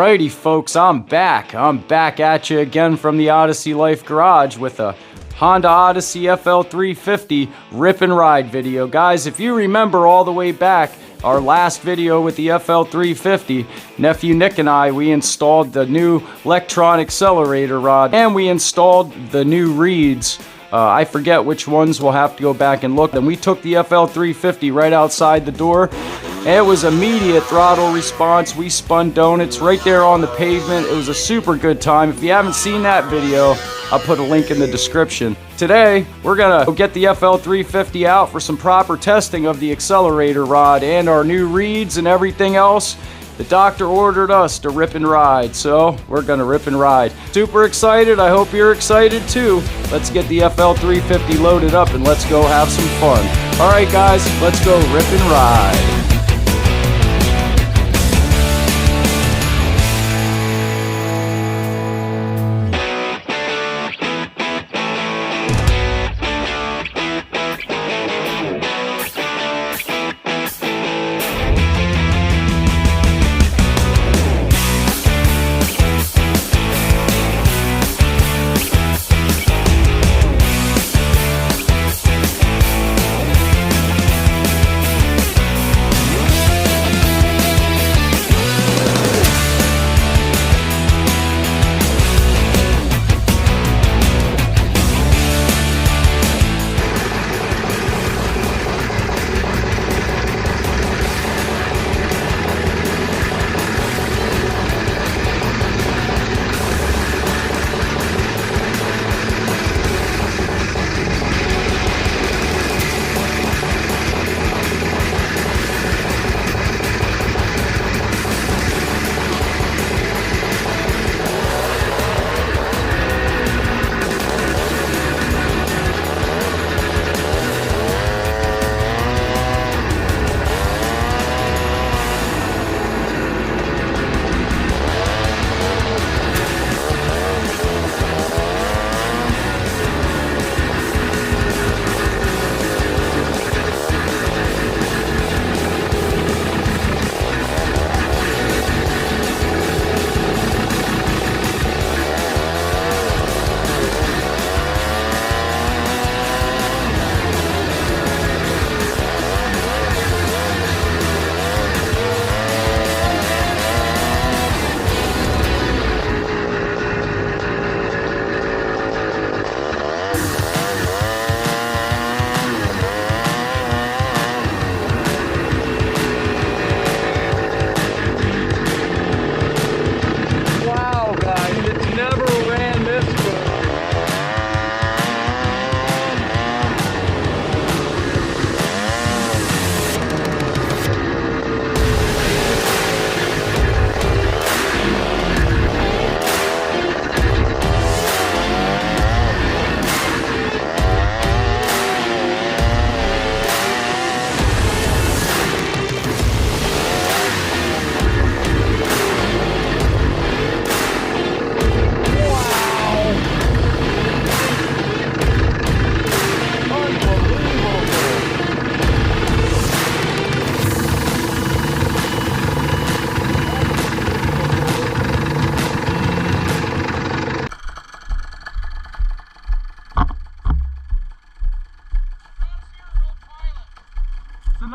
Alrighty folks, I'm back at you again from the Odyssey Life Garage with a Honda Odyssey FL350 rip and ride video. Guys, if you remember all the way back, our last video with the FL350, nephew Nick and I, we installed the new Lectron Xcelerator rod and we installed the new reeds. I forget which ones, we'll have to go back and look. And we took the FL350 right outside the door. It was immediate throttle response. We spun donuts right there on the pavement. It was a super good time. If you haven't seen that video, I'll put a link in the description. Today, we're gonna go get the FL350 out for some proper testing of the Xcelerator rod and our new reeds and everything else. The doctor ordered us to rip and ride, so we're gonna rip and ride. Super excited, I hope you're excited too. Let's get the FL350 loaded up and let's go have some fun. All right guys, let's go rip and ride.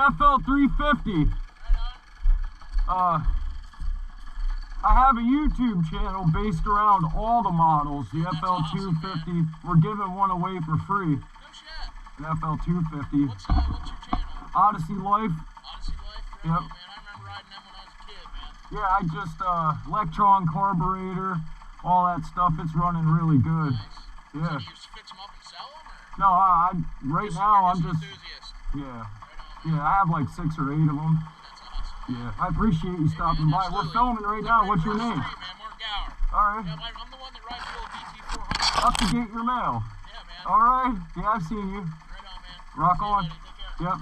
FL350. I have a YouTube channel based around all the models. The FL250, we're giving one away for free. No shit. An FL250. What's your channel? Odyssey Life. Odyssey Life? Yep. Man, I remember riding them when I was a kid, man. Yeah, I just, Lectron carburetor, all that stuff, it's running really good. Nice. Yeah. So do you fix them up and sell them? Or? No, right now I'm just, enthusiast. yeah. Right on, Yeah, I have like 6 or 8 of them. That's awesome. Yeah, I appreciate you stopping by. We're filming right now. What's your name? Street, man. Mark Gower. All right. Yeah, I'm the one that rides the old DT400. Up to get your mail. Yeah, man. All right. Yeah, I've seen you. Right on, man. Rock See you, on. buddy. Take care. Yep.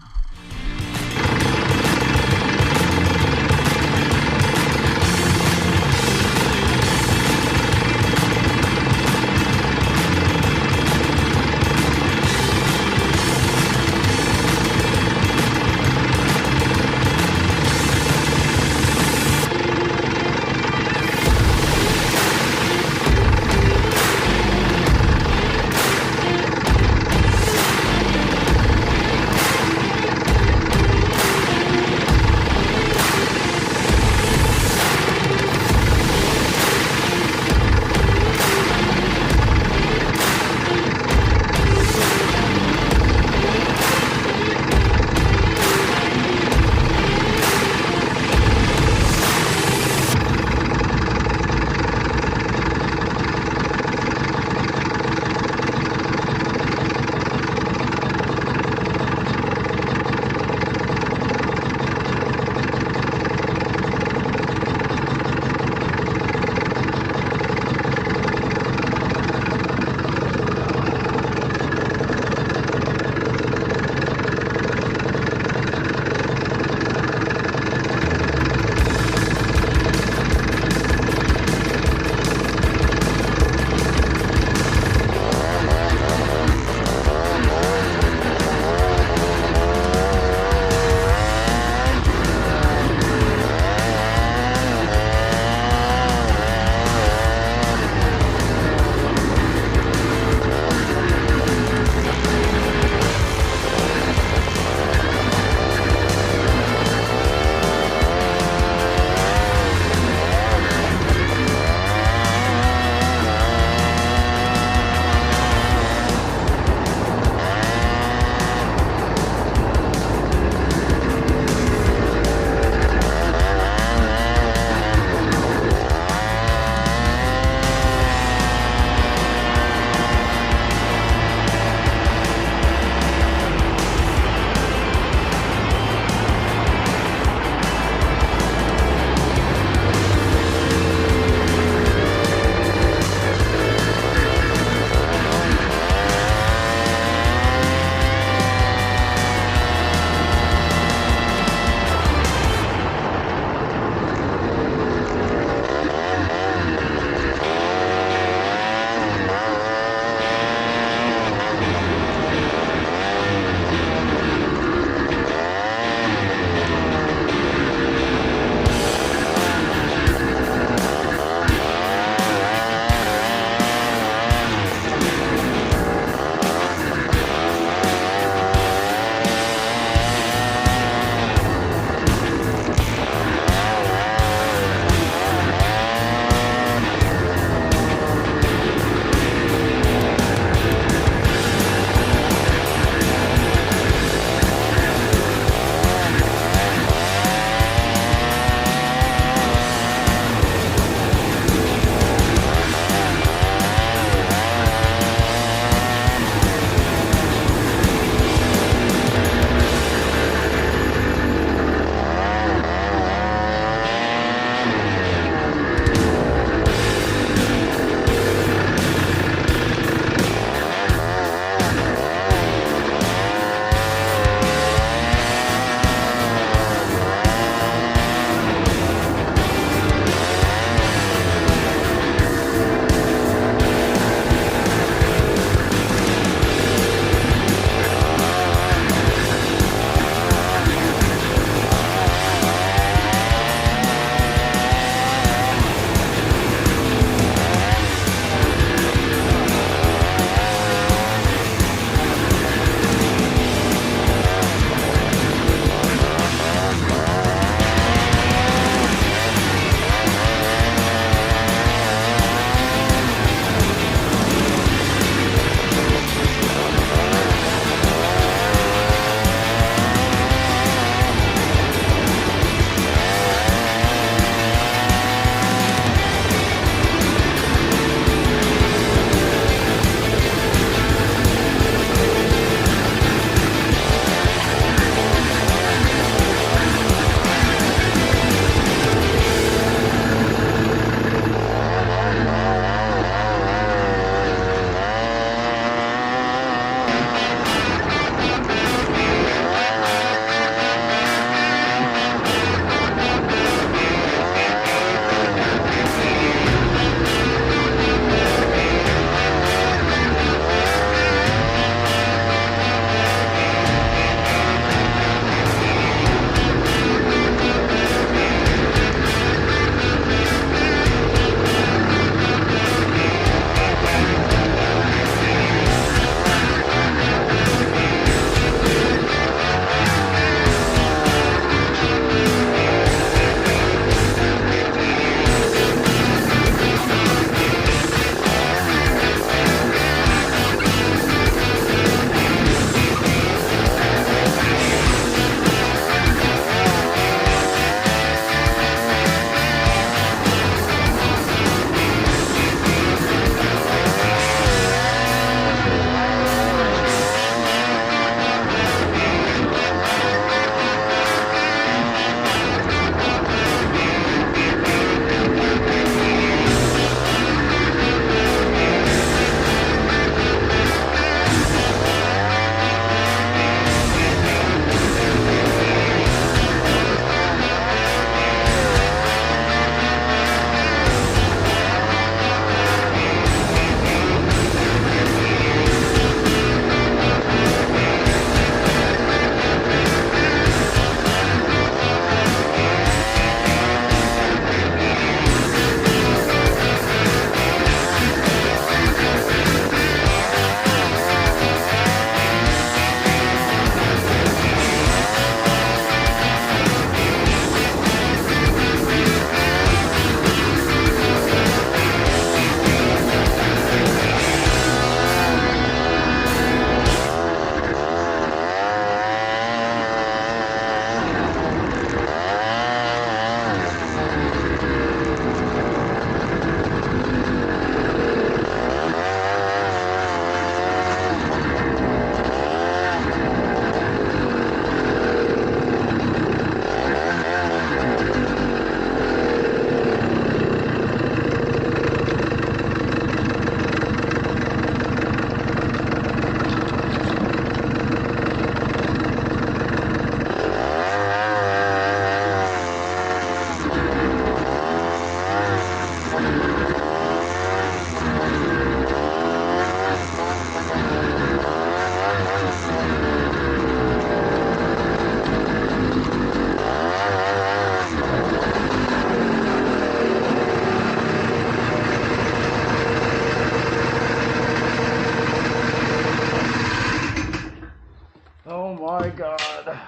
my God.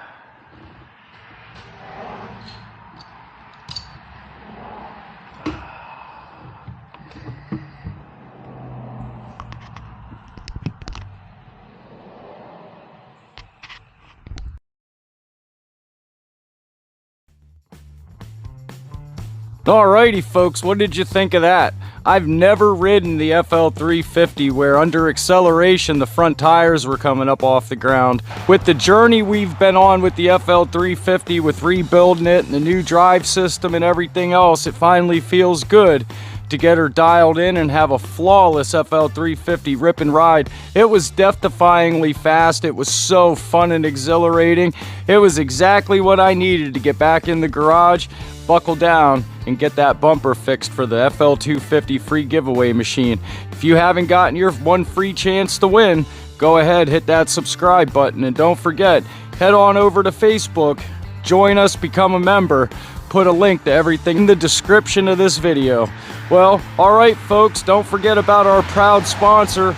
Alrighty folks, what did you think of that? I've never ridden the FL350 where under acceleration the front tires were coming up off the ground. With the journey we've been on with the FL350 with rebuilding it and the new drive system and everything else, it finally feels good to get her dialed in and have a flawless FL350 rip and ride. It was death-defyingly fast. It was so fun and exhilarating. It was exactly what I needed to get back in the garage, buckle down, and get that bumper fixed for the FL250 free giveaway machine. If you haven't gotten your one free chance to win, go ahead, hit that subscribe button, and don't forget, head on over to Facebook, join us, become a member. Put a link to everything in the description of this video. Well, alright folks, don't forget about our proud sponsor,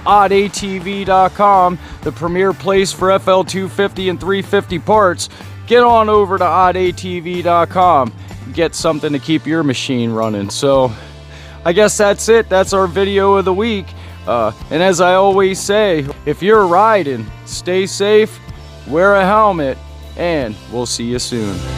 oddatv.com, the premier place for FL250 and 350 parts. Get on over to oddatv.com. Get something to keep your machine running. So I guess that's it. That's our video of the week. And as I always say, if you're riding, stay safe, wear a helmet, and we'll see you soon.